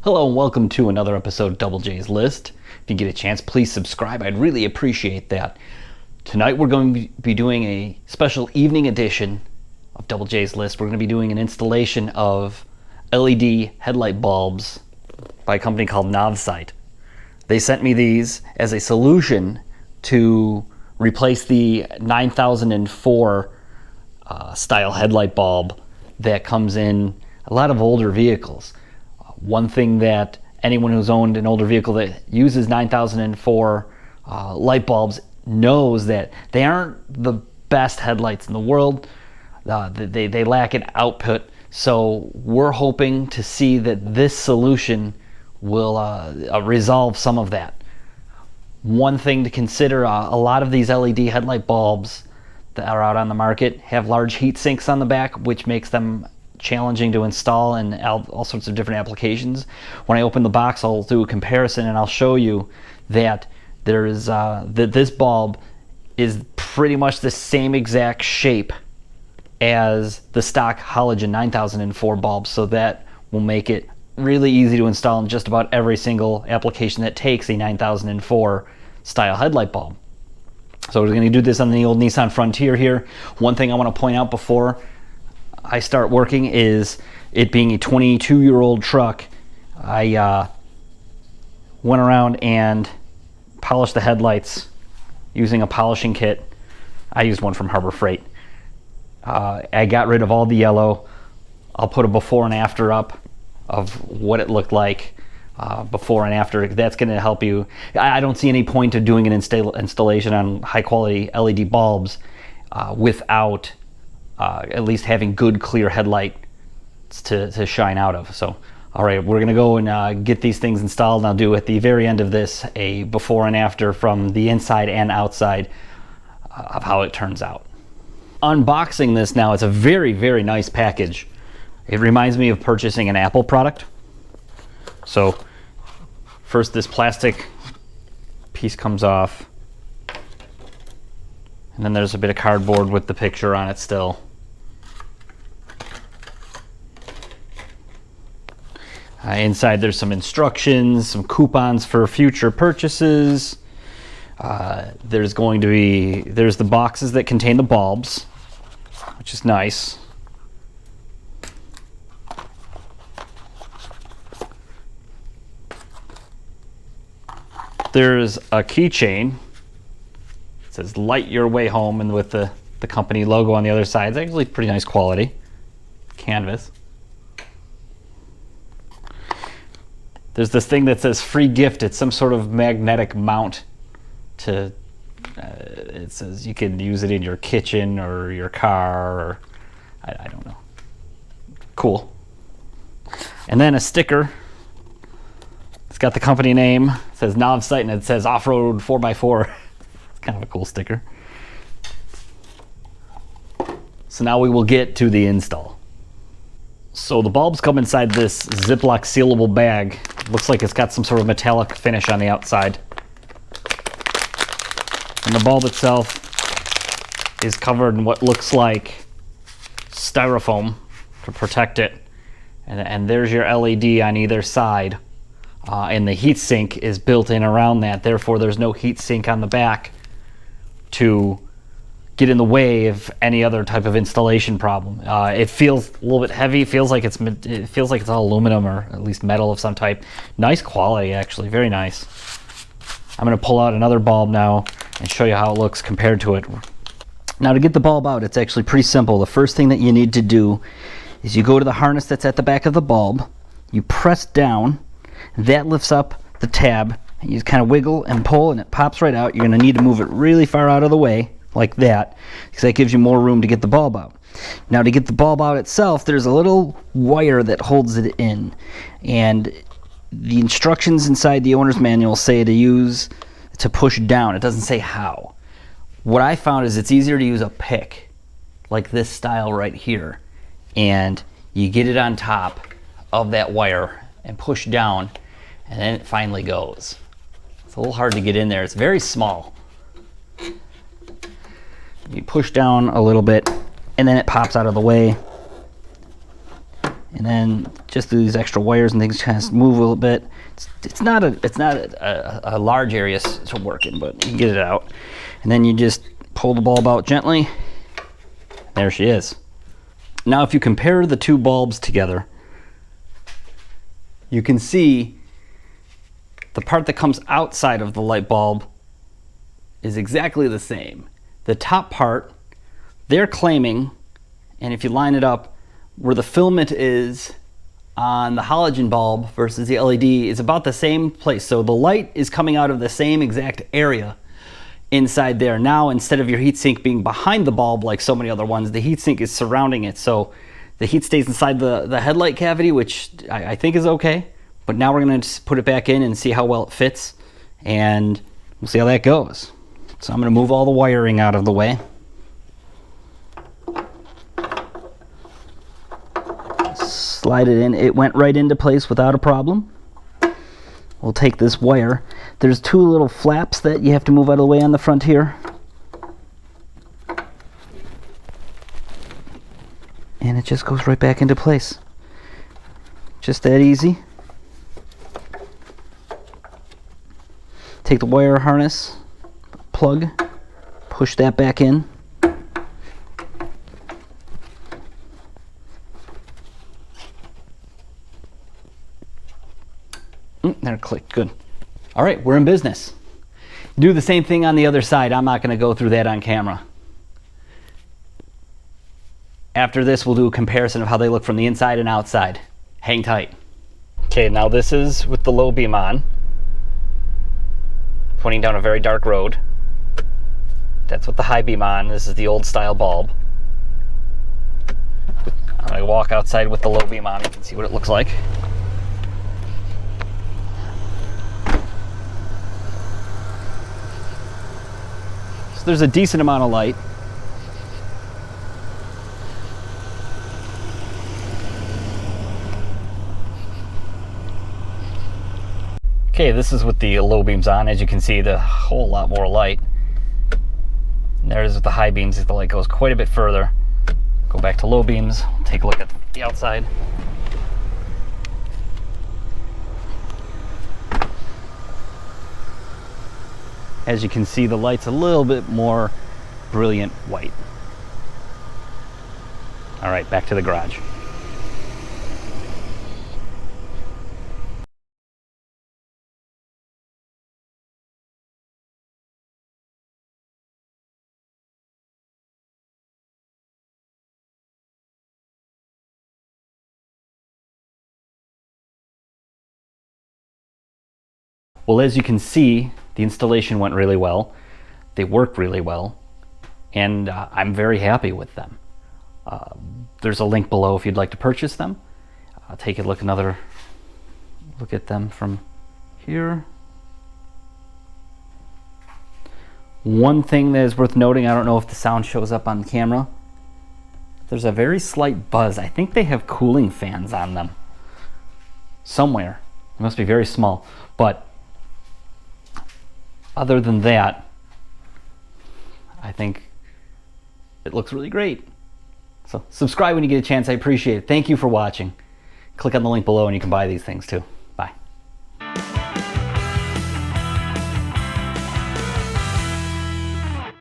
Hello and welcome to another episode of Double J's List. If you get a chance, please subscribe. I'd really appreciate that. Tonight we're going to be doing a special evening edition of Double J's List. We're going to be doing an installation of LED headlight bulbs by a company called Novsight. They sent me these as a solution to replace the 9004 style headlight bulb that comes in a lot of older vehicles. One thing that anyone who's owned an older vehicle that uses 9004 light bulbs knows that they aren't the best headlights in the world. They lack an output. So we're hoping to see that this solution will resolve some of that. One thing to consider, a lot of these LED headlight bulbs that are out on the market have large heat sinks on the back, which makes them challenging to install in all sorts of different applications. When I open the box, I'll do a comparison and I'll show you that there is that this bulb is pretty much the same exact shape as the stock halogen 9004 bulb, so that will make it really easy to install in just about every single application that takes a 9004 style headlight bulb. So we're going to do this on the old Nissan Frontier here. One thing I want to point out before I start working is, it being a 22-year-old truck, I went around and polished the headlights using a polishing kit. I used one from Harbor Freight. I got rid of all the yellow. I'll put a before and after up of what it looked like before and after. That's going to help you. I don't see any point of doing an installation on high-quality LED bulbs without at least having good clear headlights to shine out of. So all right, we're gonna go and get these things installed, and I'll do at the very end of this a before and after from the inside and outside of how it turns out. Unboxing this now, it's a very, very nice package. It reminds me of purchasing an Apple product. So first, this plastic piece comes off, and then there's a bit of cardboard with the picture on it still. Inside there's some instructions, some coupons for future purchases. There's the boxes that contain the bulbs, which is nice. There's a keychain. It says "Light Your Way Home," and with the company logo on the other side. It's actually pretty nice quality canvas. There's this thing that says "free gift." It's some sort of magnetic mount to, it says you can use it in your kitchen or your car, or I don't know. Cool. And then a sticker. It's got the company name. It says Novsight, and it says "Off-Road 4x4." It's kind of a cool sticker. So now we will get to the install. So the bulbs come inside this Ziploc sealable bag. Looks like it's got some sort of metallic finish on the outside. And the bulb itself is covered in what looks like styrofoam to protect it. And there's your LED on either side. And the heat sink is built in around that. Therefore, there's no heat sink on the back to get in the way of any other type of installation problem. It feels a little bit heavy. It feels like it's all aluminum, or at least metal of some type. Nice quality, actually, very nice. I'm going to pull out another bulb now and show you how it looks compared to it. Now, to get the bulb out, it's actually pretty simple. The first thing that you need to do is you go to the harness that's at the back of the bulb. You press down. That lifts up the tab. And you just kind of wiggle and pull, and it pops right out. You're going to need to move it really far out of the way, like that, because that gives you more room to get the bulb out. Now, to get the bulb out itself, there's a little wire that holds it in, and the instructions inside the owner's manual say to push down. It doesn't say how. What I found is it's easier to use a pick, like this style right here, and you get it on top of that wire and push down, and then it finally goes. It's a little hard to get in there. It's very small. You push down a little bit, and then it pops out of the way. And then just through these extra wires and things kind of move a little bit. It's not a large area to work in, but you can get it out. And then you just pull the bulb out gently. There she is. Now if you compare the two bulbs together, you can see the part that comes outside of the light bulb is exactly the same. The top part, they're claiming, and if you line it up, where the filament is on the halogen bulb versus the LED is about the same place. So the light is coming out of the same exact area inside there. Now, instead of your heatsink being behind the bulb like so many other ones, the heatsink is surrounding it. So the heat stays inside the headlight cavity, which I think is okay. But now we're gonna just put it back in and see how well it fits, and we'll see how that goes. So I'm gonna move all the wiring out of the way. Slide it in. It went right into place without a problem. We'll take this wire. There's two little flaps that you have to move out of the way on the Frontier. And it just goes right back into place. Just that easy. Take the wire harness, plug, push that back in. There it clicked, good. All right, we're in business. Do the same thing on the other side. I'm not gonna go through that on camera. After this, we'll do a comparison of how they look from the inside and outside. Hang tight. Okay, now this is with the low beam on, pointing down a very dark road. That's with the high beam on. This is the old style bulb. I'm gonna walk outside with the low beam on. You can see what it looks like. So there's a decent amount of light. Okay, this is with the low beams on. As you can see, the whole lot more light. And there it is with the high beams. The light goes quite a bit further. Go back to low beams. Take a look at the outside. As you can see, the light's a little bit more brilliant white. All right, back to the garage. Well, as you can see, the installation went really well. They work really well, and I'm very happy with them. There's a link below if you'd like to purchase them. Take a look, another look at them from here. One thing that is worth noting, I don't know if the sound shows up on camera, there's a very slight buzz. I think they have cooling fans on them somewhere. It must be very small, but other than that, I think it looks really great. So subscribe when you get a chance. I appreciate it. Thank you for watching. Click on the link below and you can buy these things too.